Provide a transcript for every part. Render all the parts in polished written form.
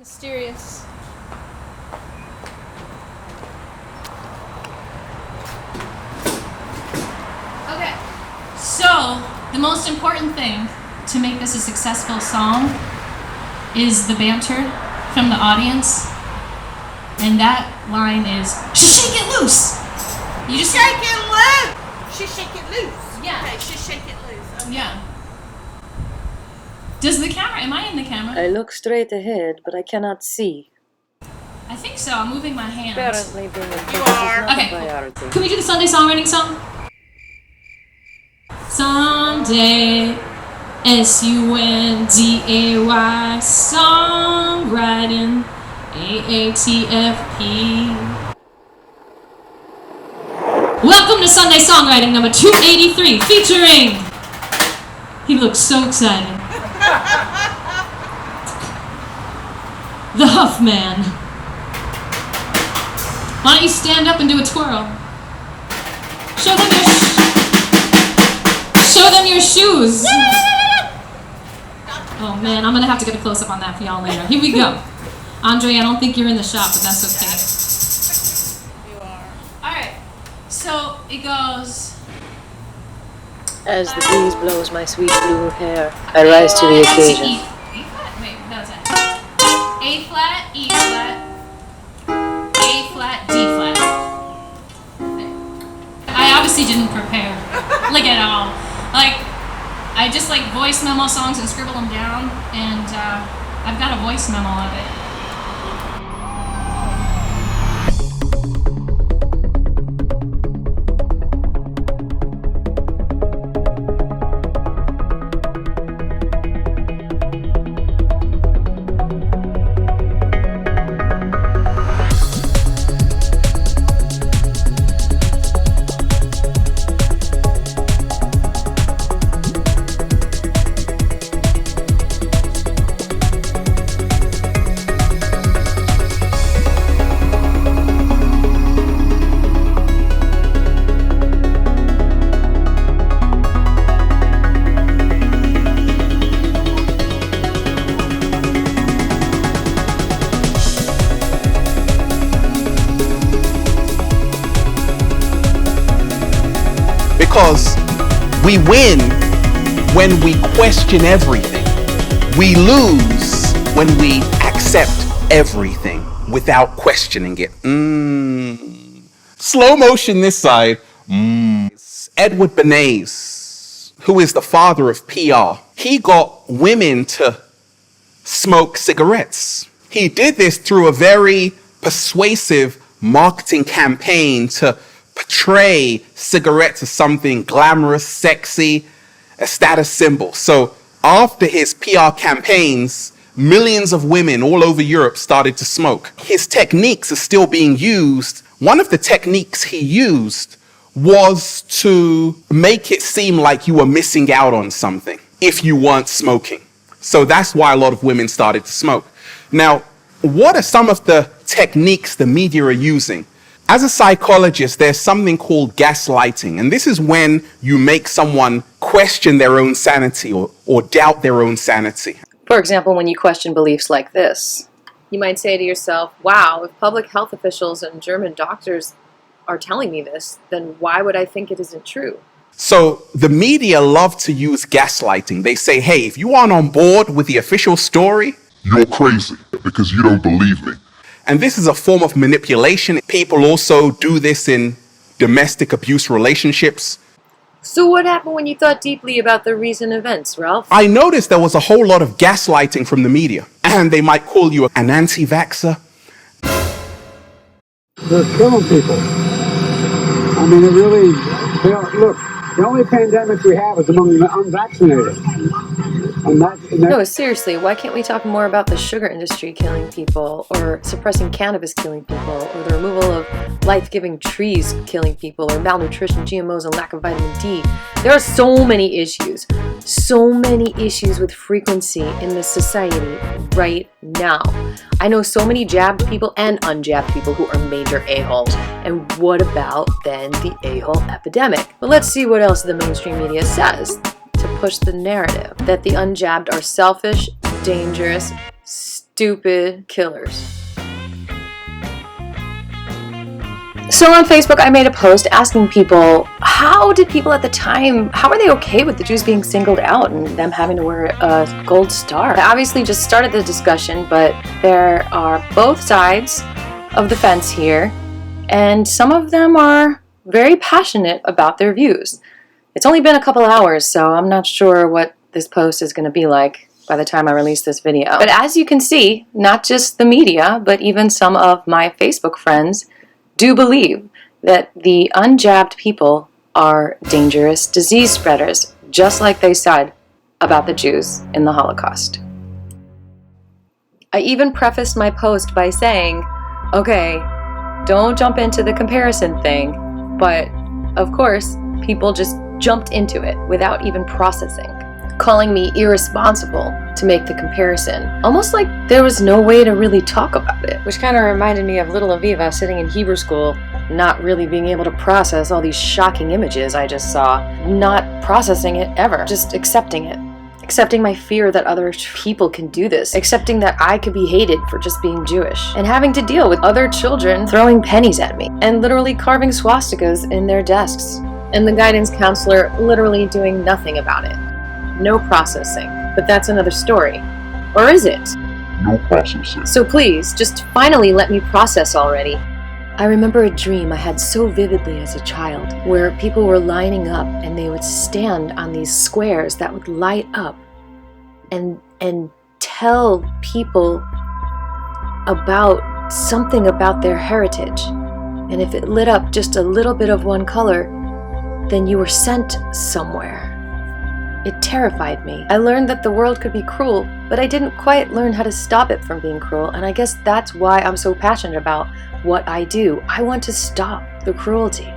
Mysterious. Okay, so the most important thing to make this a successful song is the banter from the audience, and that line is shake it loose. You just shake it loose. She shake it loose. Yeah. Okay, she shake it loose. Okay. Yeah. Does the camera? Am I in the camera? I look straight ahead, but I cannot see. I think so. I'm moving my hands. Apparently, being in focus is are. not Okay, a priority. Can we do the Sunday songwriting song? Sunday, S-U-N-D-A-Y, songwriting, A-A-T-F-P. Welcome to Sunday songwriting number 283, featuring... He looks so excited. The Huff Man. Why don't you stand up and do a twirl? Show them your shoes. Oh man, I'm gonna have to get a close up on that for y'all later. Here we go. Andre, I don't think you're in the shot, but that's okay. You are. Alright, so it goes. As the breeze blows my sweet blue hair, I rise to the occasion. E flat? Wait, that was it. A flat, E flat, A flat, D flat. I obviously didn't prepare, like at all. Like, I just like voice memo songs and scribble them down, and I've got a voice memo of it. Because we win when we question everything. We lose when we accept everything without questioning it. Slow motion this side. Edward Bernays, who is the father of PR, he got women to smoke cigarettes. He did this through a very persuasive marketing campaign to portray cigarettes as something glamorous, sexy, a status symbol. So after his PR campaigns, millions of women all over Europe started to smoke. His techniques are still being used. One of the techniques he used was to make it seem like you were missing out on something if you weren't smoking. So that's why a lot of women started to smoke. Now, what are some of the techniques the media are using? As a psychologist, there's something called gaslighting, and this is when you make someone question their own sanity or doubt their own sanity. For example, when you question beliefs like this. You might say to yourself, wow, if public health officials and German doctors are telling me this, then why would I think it isn't true? So the media love to use gaslighting. They say, hey, if you aren't on board with the official story, you're crazy because you don't believe me. And this is a form of manipulation. People also do this in domestic abuse relationships. So what happened when you thought deeply about the recent events, Ralph? I noticed there was a whole lot of gaslighting from the media. And they might call you an anti-vaxxer. They're killing people. I mean, it really, look, the only pandemic we have is among the unvaccinated. No, seriously, why can't we talk more about the sugar industry killing people, or suppressing cannabis killing people, or the removal of life-giving trees killing people, or malnutrition, GMOs, and lack of vitamin D? There are so many issues with frequency in this society right now. I know so many jabbed people and unjabbed people who are major a-holes. And what about then the a-hole epidemic? But let's see what else the mainstream media says to push the narrative that the unjabbed are selfish, dangerous, stupid killers. So on Facebook, I made a post asking people, how did people at the time, how are they okay with the Jews being singled out and them having to wear a gold star? I obviously just started the discussion, but there are both sides of the fence here, and some of them are very passionate about their views. It's only been a couple hours, so I'm not sure what this post is going to be like by the time I release this video. But as you can see, not just the media, but even some of my Facebook friends do believe that the unjabbed people are dangerous disease spreaders, just like they said about the Jews in the Holocaust. I even prefaced my post by saying, okay, don't jump into the comparison thing, but of course, people just jumped into it without even processing, calling me irresponsible to make the comparison, almost like there was no way to really talk about it, which kind of reminded me of little Aviva sitting in Hebrew school, not really being able to process all these shocking images I just saw, not processing it ever, just accepting it. Accepting my fear that other people can do this, accepting that I could be hated for just being Jewish, and having to deal with other children throwing pennies at me, and literally carving swastikas in their desks, and the guidance counselor literally doing nothing about it. No processing. But that's another story. Or is it? No processing. So please, just finally let me process already. I remember a dream I had so vividly as a child, where people were lining up and they would stand on these squares that would light up and tell people about something about their heritage. And if it lit up just a little bit of one color, then you were sent somewhere. It terrified me. I learned that the world could be cruel, but I didn't quite learn how to stop it from being cruel, and I guess that's why I'm so passionate about what I do. I want to stop the cruelty.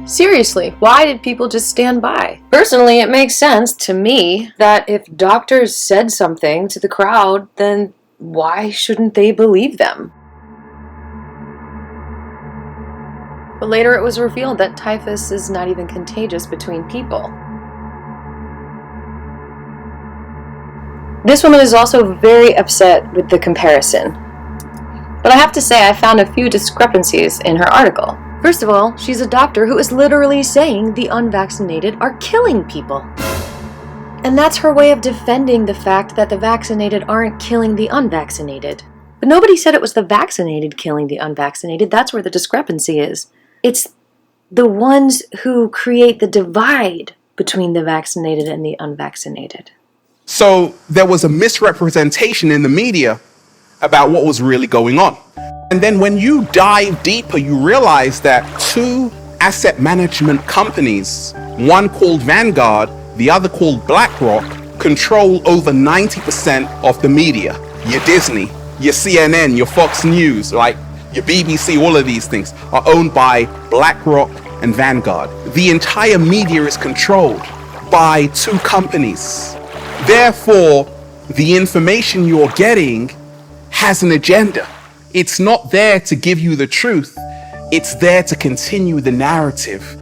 Seriously, why did people just stand by? Personally, it makes sense to me that if doctors said something to the crowd, then why shouldn't they believe them? But later it was revealed that typhus is not even contagious between people. This woman is also very upset with the comparison. But I have to say I found a few discrepancies in her article. First of all, she's a doctor who is literally saying the unvaccinated are killing people. And that's her way of defending the fact that the vaccinated aren't killing the unvaccinated. But nobody said it was the vaccinated killing the unvaccinated. That's where the discrepancy is. It's the ones who create the divide between the vaccinated and the unvaccinated. So there was a misrepresentation in the media about what was really going on. And then when you dive deeper, you realize that two asset management companies, one called Vanguard, the other called BlackRock, control over 90% of the media. Your Disney, your CNN, your Fox News, like your BBC, all of these things are owned by BlackRock and Vanguard. The entire media is controlled by two companies. Therefore, the information you're getting has an agenda. It's not there to give you the truth. It's there to continue the narrative.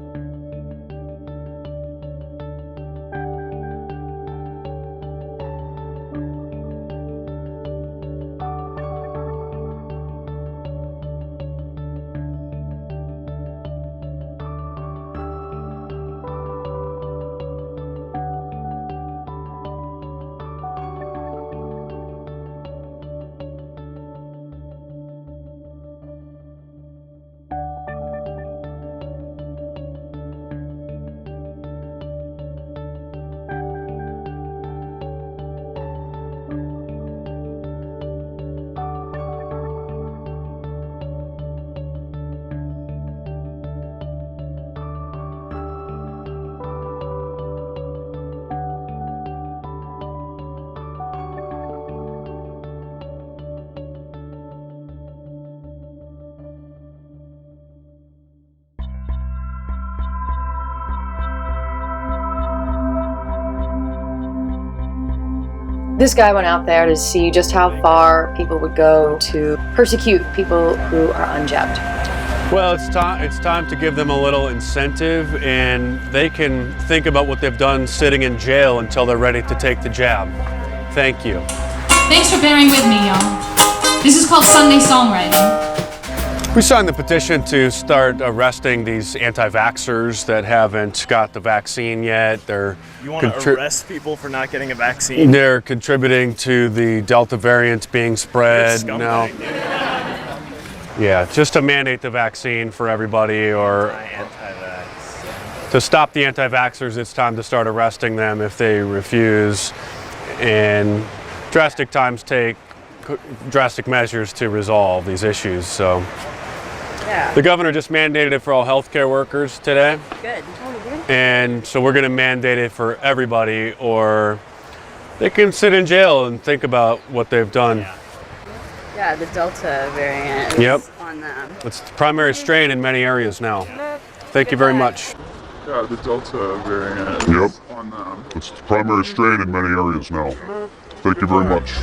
This guy went out there to see just how far people would go to persecute people who are unjabbed. Well, it's time to give them a little incentive, and they can think about what they've done sitting in jail until they're ready to take the jab. Thank you. Thanks for bearing with me, y'all. This is called Sunday songwriting. We signed the petition to start arresting these anti-vaxxers that haven't got the vaccine yet. You want to arrest people for not getting a vaccine? They're contributing to the Delta variant being spread now. Yeah, just to mandate the vaccine for everybody, or to stop the anti-vaxxers. It's time to start arresting them if they refuse, and drastic times take drastic measures to resolve these issues. So the governor just mandated it for all healthcare workers today. Good. And so we're going to mandate it for everybody, or they can sit in jail and think about what they've done. Yeah, the Delta variant is on them. It's the primary strain in many areas now. Thank you very much. Yeah, the Delta variant. Yep. On them. It's the primary strain in many areas now. Thank you very much.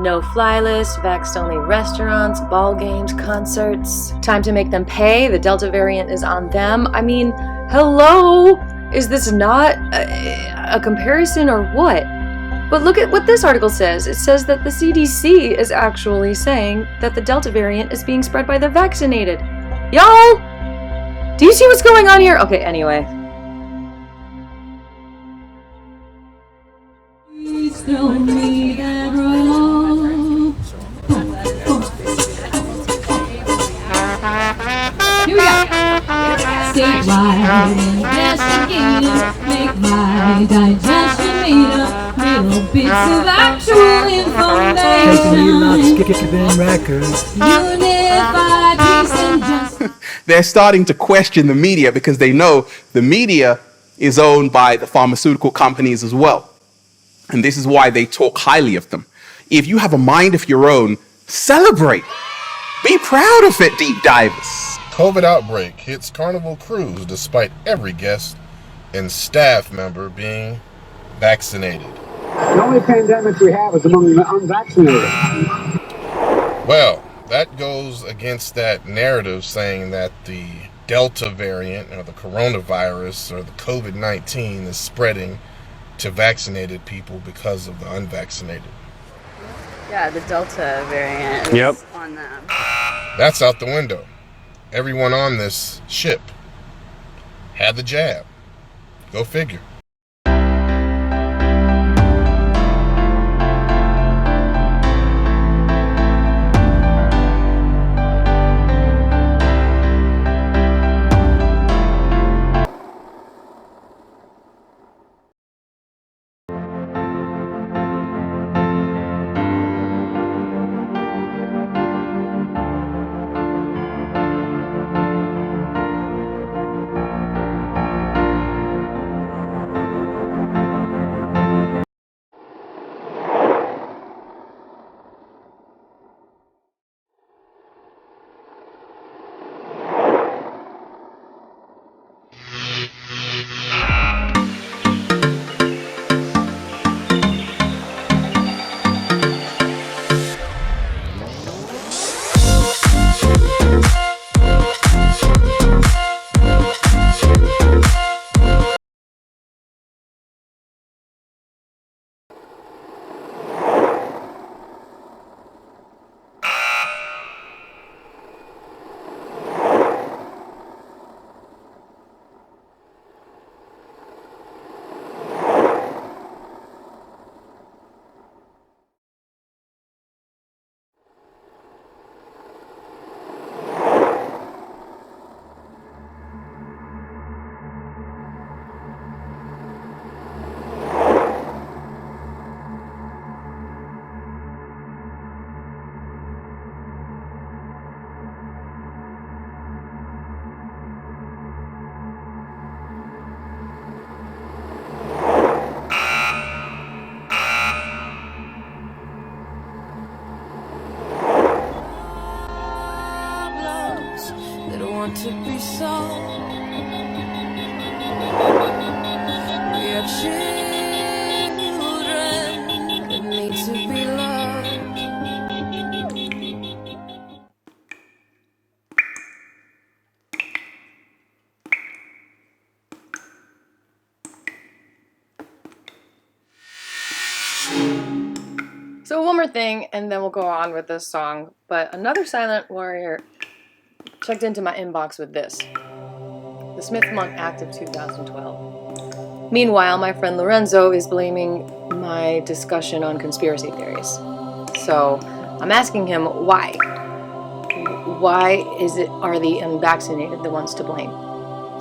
No-fly list, vaxxed-only restaurants, ball games, concerts. Time to make them pay. The Delta variant is on them. I mean, hello? Is this not a comparison or what? But look at what this article says. It says that the CDC is actually saying that the Delta variant is being spread by the vaccinated. Y'all! Do you see what's going on here? Okay, anyway. Please throw me that rope. Here we go. Statewide investigator, make my digestion meet up. Little bits of actual information. Unified peace and justice. They're starting to question the media because they know the media is owned by the pharmaceutical companies as well. And this is why they talk highly of them. If you have a mind of your own, celebrate. Be proud of it, deep divers. COVID outbreak hits Carnival Cruise despite every guest and staff member being vaccinated. The only pandemic we have is among the unvaccinated. Well, that goes against that narrative saying that the Delta variant or the coronavirus or the COVID-19 is spreading to vaccinated people because of the unvaccinated. Yeah, the Delta variant is on them. That's out the window. Everyone on this ship had the jab. Go figure. To be solved. We are children that need to be loved. So one more thing, and then we'll go on with this song. But another silent warrior checked into my inbox with this. The Smith-Monk Act of 2012. Meanwhile, my friend Lorenzo is blaming my discussion on conspiracy theories. So I'm asking him why. Why are the unvaccinated the ones to blame?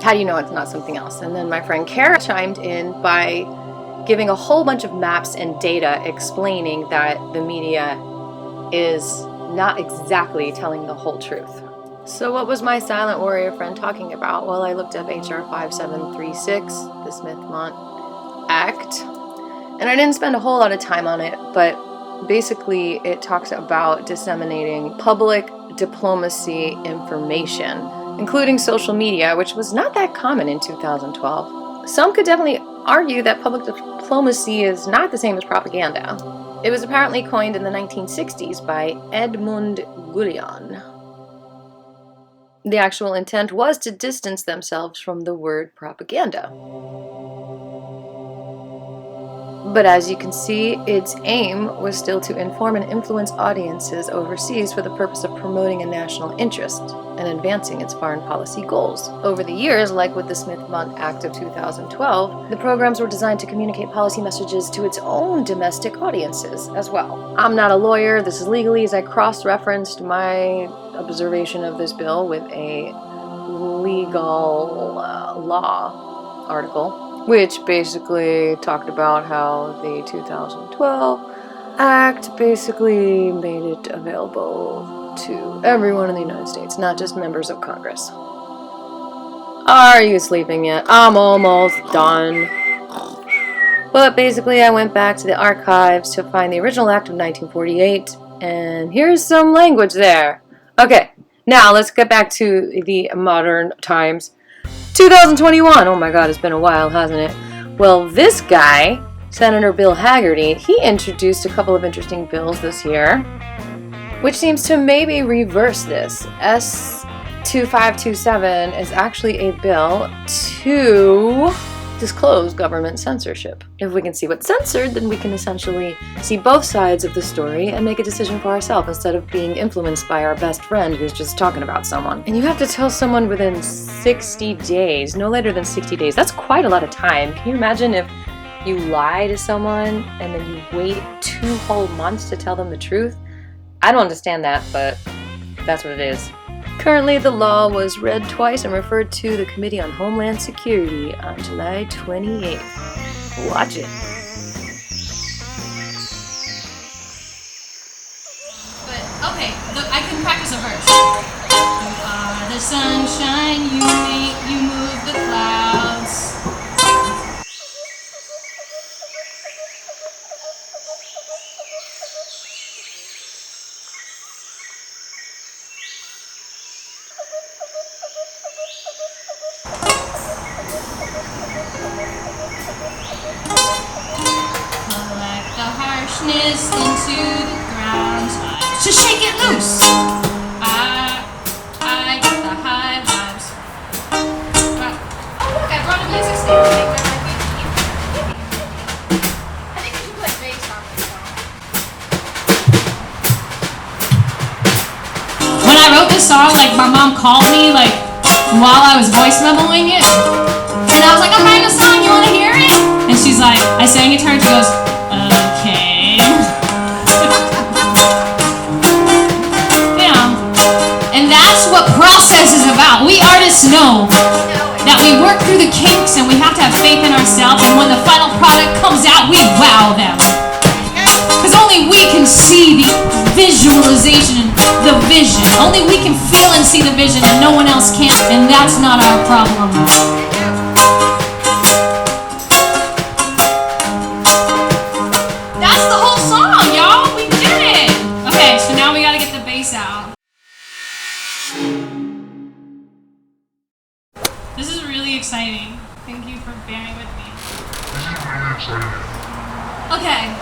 How do you know it's not something else? And then my friend Kara chimed in by giving a whole bunch of maps and data explaining that the media is not exactly telling the whole truth. So what was my silent warrior friend talking about? Well, I looked up HR 5736, the Smith-Monk Act, and I didn't spend a whole lot of time on it, but basically it talks about disseminating public diplomacy information, including social media, which was not that common in 2012. Some could definitely argue that public diplomacy is not the same as propaganda. It was apparently coined in the 1960s by Edmund Gullion. The actual intent was to distance themselves from the word propaganda. But as you can see, its aim was still to inform and influence audiences overseas for the purpose of promoting a national interest and advancing its foreign policy goals. Over the years, like with the Smith-Monk Act of 2012, the programs were designed to communicate policy messages to its own domestic audiences as well. I'm not a lawyer, this is legalese. I cross-referenced my observation of this bill with a legal law article, which basically talked about how the 2012 Act basically made it available to everyone in the United States, not just members of Congress. Are you sleeping yet? I'm almost done. But basically I went back to the archives to find the original Act of 1948, and here's some language there. Okay, now let's get back to the modern times. 2021, oh my god, it's been a while, hasn't it? Well, this guy, Senator Bill Hagerty, he introduced a couple of interesting bills this year, which seems to maybe reverse this. S2527 is actually a bill to disclose government censorship. If we can see what's censored, then we can essentially see both sides of the story and make a decision for ourselves instead of being influenced by our best friend who's just talking about someone. And you have to tell someone within 60 days, no later than 60 days. That's quite a lot of time. Can you imagine if you lie to someone and then you wait 2 whole months to tell them the truth? I don't understand that, but that's what it is. Currently, the law was read twice and referred to the Committee on Homeland Security on July 28th. Watch it. But, okay, I can practice a verse. You are the sunshine, you move the clouds. Into the ground, to shake it loose. I got the high vibes. Oh look, I brought a music stand. I think we should play bass on this song. When I wrote this song, like my mom called me like while I was voice memoing it, and I was like, I'm writing a song. You want to hear it? And she's like, I sang it to her. And she goes, okay. That's what process is about. We artists know that we work through the kinks and we have to have faith in ourselves, and when the final product comes out, we wow them. Because only we can see the visualization and the vision. Only we can feel and see the vision and no one else can, and that's not our problem. That's the whole song, y'all. We did it. Okay, so now we gotta get the bass out. This is really exciting. Thank you for bearing with me. This is really exciting. Okay.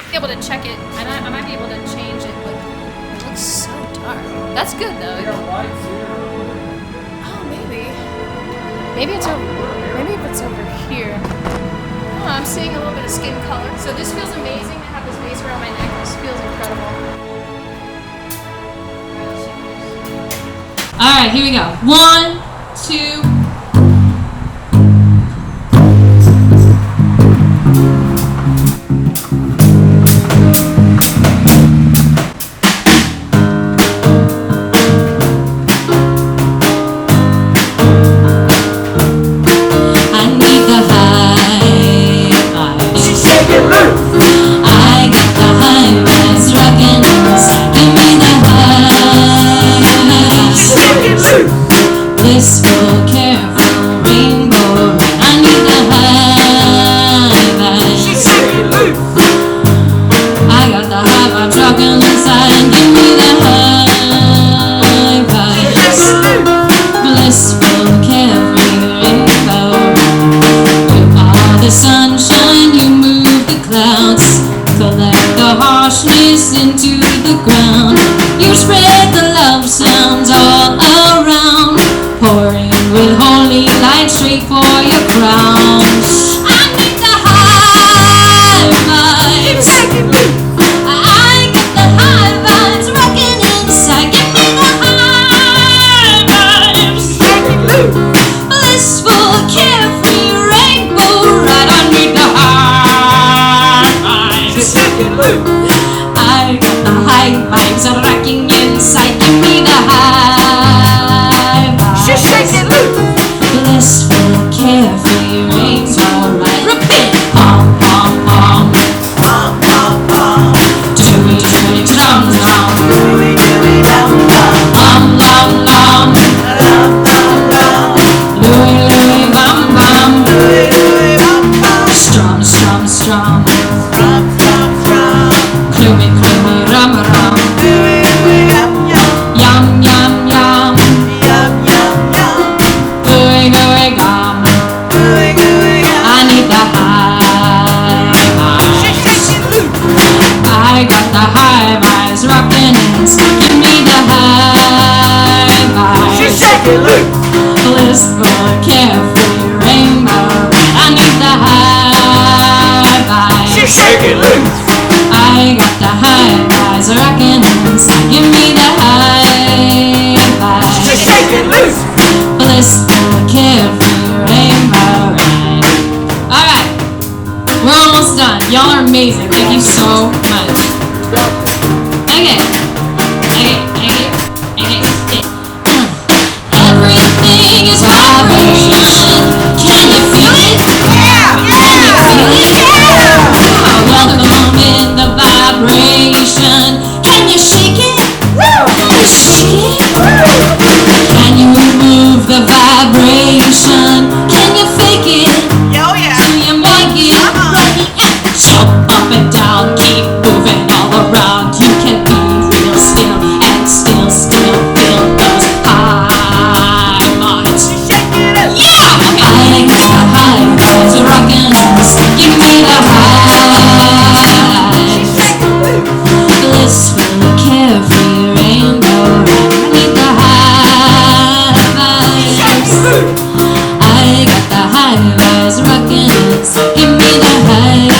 Be able to check it, and I might be able to change it, but it looks so dark. That's good though. Oh, maybe. Maybe it's over. Maybe if it's over here. I'm seeing a little bit of skin color. So this feels amazing to have this base around my neck. This feels incredible. All right, here we go. 1, 2. Amazing. Thank you so much. Okay. Everything is vibration. Can you feel it? Yeah. Can you feel it? Yeah. Welcome in the vibration. Can you shake it? Can you shake it? Can you remove the vibration? Can you fake it? Oh yeah. Do you make it? Jump up and down, keep moving all around. You can be real still and still feel those high minds. Yeah! I got the high vibes rockin', give me the highs. Blissful, carefree, rainbow, I need the high vibes. I got the high vibes rockin', give me the high.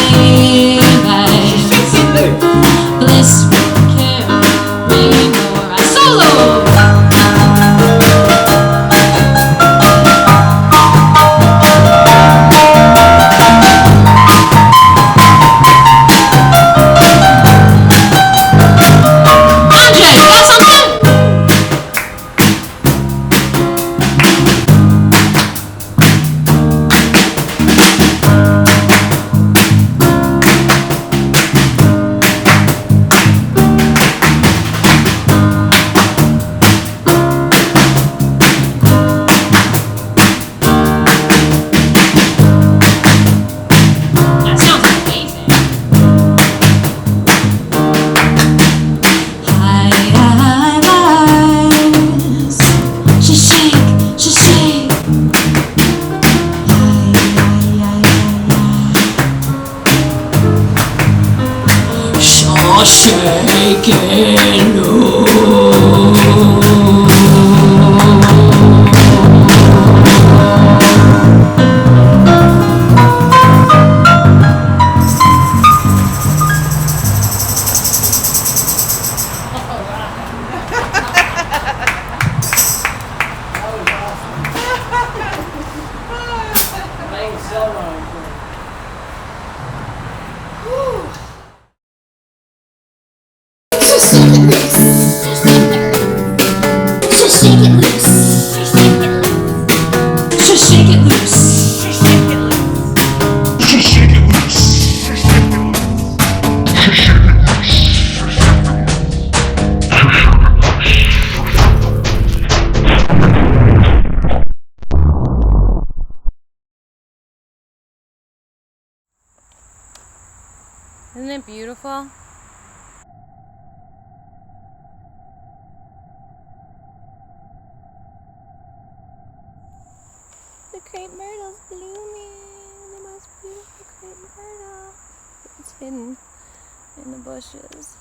Isn't it beautiful? The crepe myrtle's blooming. The most beautiful crepe myrtle. It's hidden in the bushes.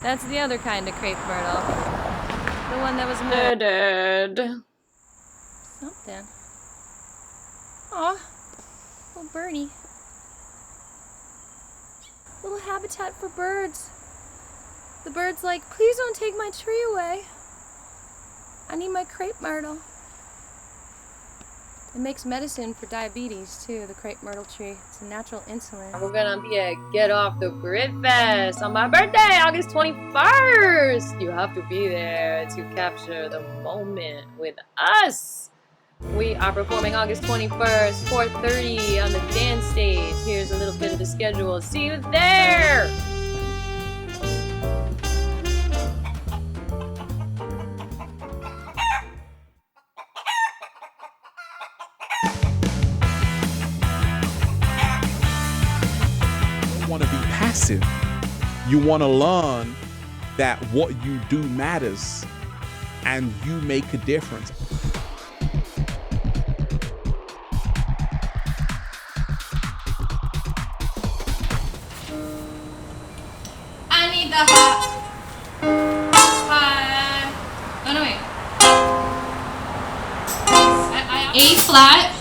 That's the other kind of crepe myrtle. The one that was murdered. Something. Aw, little birdie. Little habitat for birds. The bird's like, please don't take my tree away. I need my crepe myrtle. It makes medicine for diabetes too, the crepe myrtle tree. It's a natural insulin. We're gonna be at Get Off the Grid Fest on my birthday, August 21st. You have to be there to capture the moment with us. We are performing August 21st, 4:30 on the dance stage. Here's a little bit of the schedule. See you there! Want to be passive. You want to learn that what you do matters and you make a difference. I need the hot. Oh no, wait. A flat,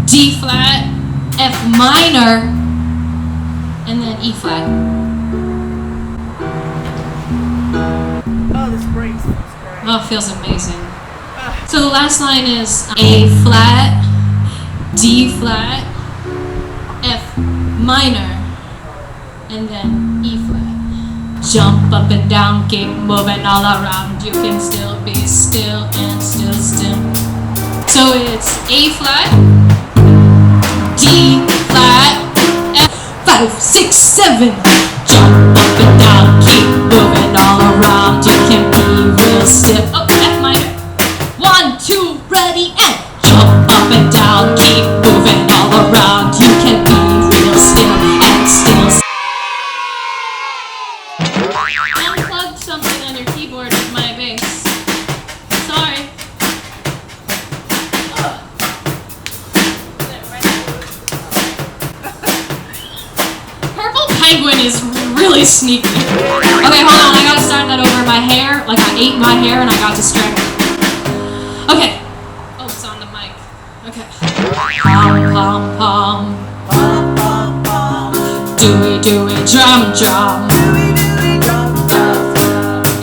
D flat, F minor, and then E flat. Oh, this break feels great. Oh, it feels amazing. So the last line is A flat, D flat, F minor, and then E flat. Jump up and down, keep moving all around. You can still be still and still. So it's A flat, D flat, F 5, 6, 7. Jump up and down, keep moving all around. You can be real still. Oh, F minor. 1, 2, ready, and jump up and down, keep moving all around. You can be real still and still. Unplugged something on your keyboard with my bass. Sorry. Purple Penguin is really sneaky. Okay, hold on. I gotta start that over. My hair, like I ate my hair and I got distracted. Okay. Oh, it's on the mic. Okay. Pom, pom, pom. Dewey, dewey, drum, drum. Can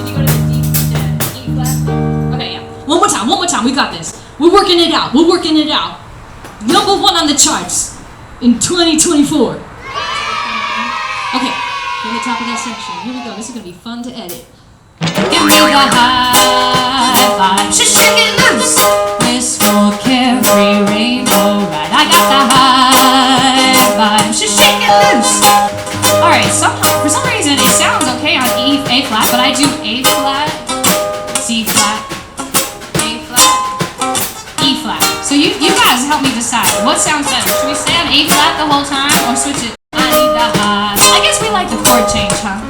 you go to the D instead? E flat? Okay, yeah. One more time. We got this. We're working it out. Number 1 on the charts in 2024. Okay, in the top of that section. Here we go. This is gonna be fun to edit. Give me the high five. Just shake it loose. Blissful, carefree, rainbow ride. I got the high five. Just shake it loose. All right. Somehow, for some reason, it sounds okay on A flat, but I do A flat, C flat, A flat, E flat. So you guys help me decide what sounds better. Should we stay on A flat the whole time or switch it? I need the high. I guess we like the chord change, huh?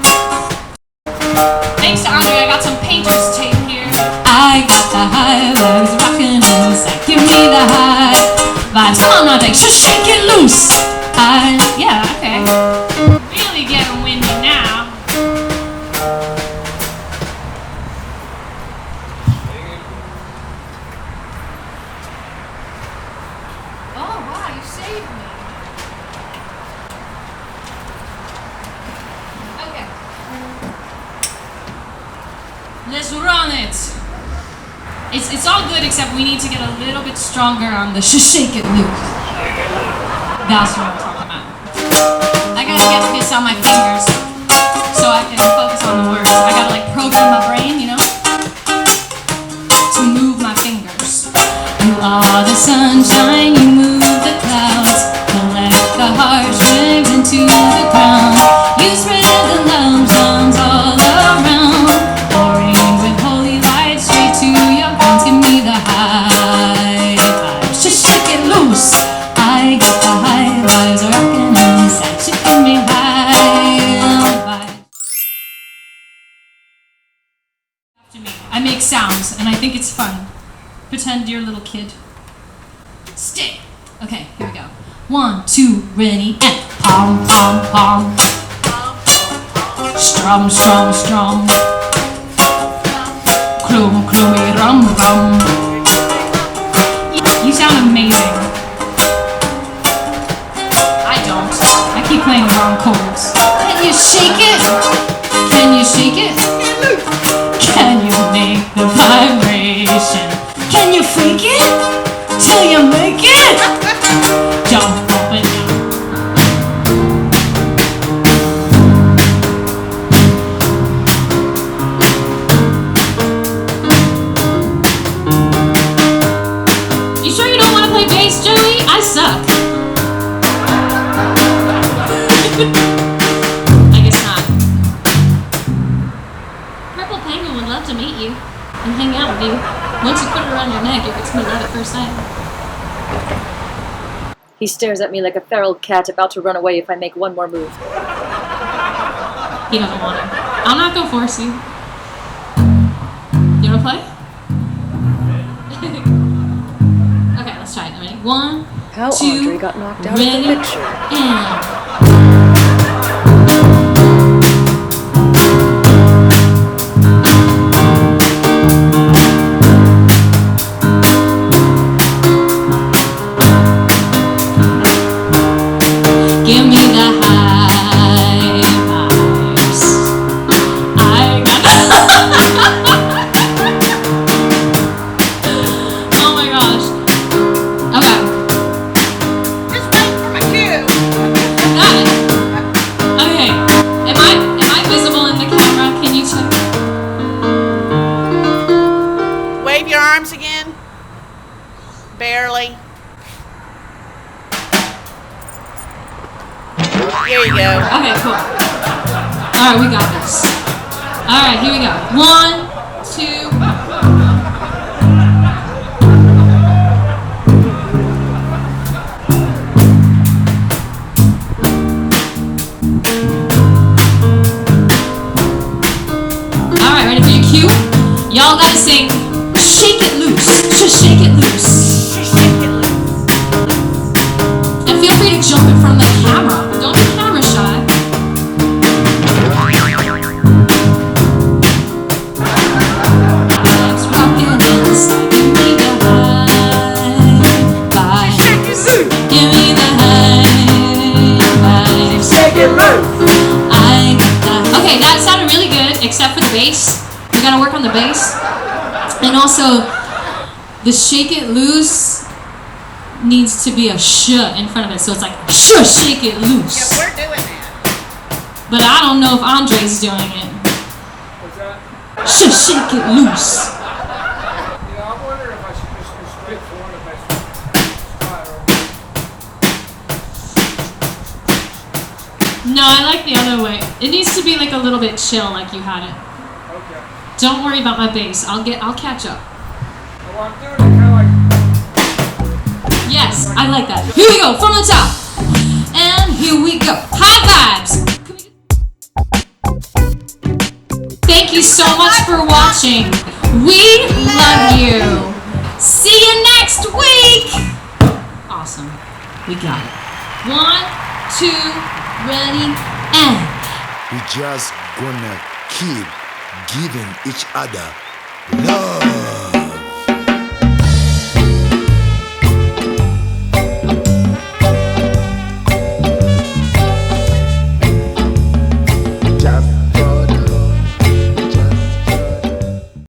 Thanks to Andre, I got some painter's tape here. I got the high vibes, rockin' loose. Give me the high vibes. Come on, Andre, just shake it loose. Yeah, okay. Really getting windy now. Oh, wow, you saved me. it. It's all good except we need to get a little bit stronger on the shake it loose. That's what I'm talking about. I gotta get this on my fingers so I can focus on the words. I gotta like program my brain, you know, to move my fingers. You are the sunshine, you move the clouds, collect the harsh waves into the ground. You spread the love songs all around, pouring with holy light straight to your hands. Give me the high vibes, just shake it loose. I got the high vibes, rockin' inside. She give me high vibes. After me, I make sounds, and I think it's fun. Pretend you're a little kid. Stay. Okay, here we go. 1, 2, ready, and pom pom pom. Strum strum strum. Klum klummy rum rum. You sound amazing. I don't. I keep playing wrong chords. Can you shake it? Can you shake it? Can you make the vibration? Can you fake it till you make it? Jump up and down. You sure you don't want to play bass, Joey? I suck. I guess not. Purple Penguin would love to meet you and hang out with you. Once you put it around your neck, it's gonna be love at first sight. He stares at me like a feral cat about to run away if I make one more move. He doesn't want to. I'm not gonna force you. You wanna play? Okay, let's try it. Ready? 1, How 2, Andre got knocked out of the ready, picture. and... Give me the high vibes. I got Oh my gosh. Okay. Just wait for my cue. Got it. Okay. Am I visible in the camera? Can you check? Wave your arms again. Barely. Here you go. Okay, cool. Alright, we got this. Alright, here we go. 1, 2. Alright, ready for your cue? Y'all gotta sing Shake It Loose. Just shake it loose. And feel free to jump in front of the camera. Don't be camera shy. Let's rock it inside. Give me the high vibes. Give me the high vibes. Shake it loose. I got that. Okay, that sounded really good, except for the bass. We gotta work on the bass. And also, the shake it loose needs to be a sh in front of it, so it's like sh, shake it loose. Yeah, we're doing that. But I don't know if Andre's doing it. What's that? Sh, shake it loose. Yeah, I wonder if I should just go straight for it if I style. No, I like the other way. It needs to be like a little bit chill, like you had it. Okay. Don't worry about my bass. I'll catch up. Well, I'm doing it kind of like. Yes, I like that. Here we go, from the top. And here we go. High vibes. Thank you so much for watching. We love you. See you next week. Awesome. We got it. 1, 2, ready, and. We just gonna keep giving each other love.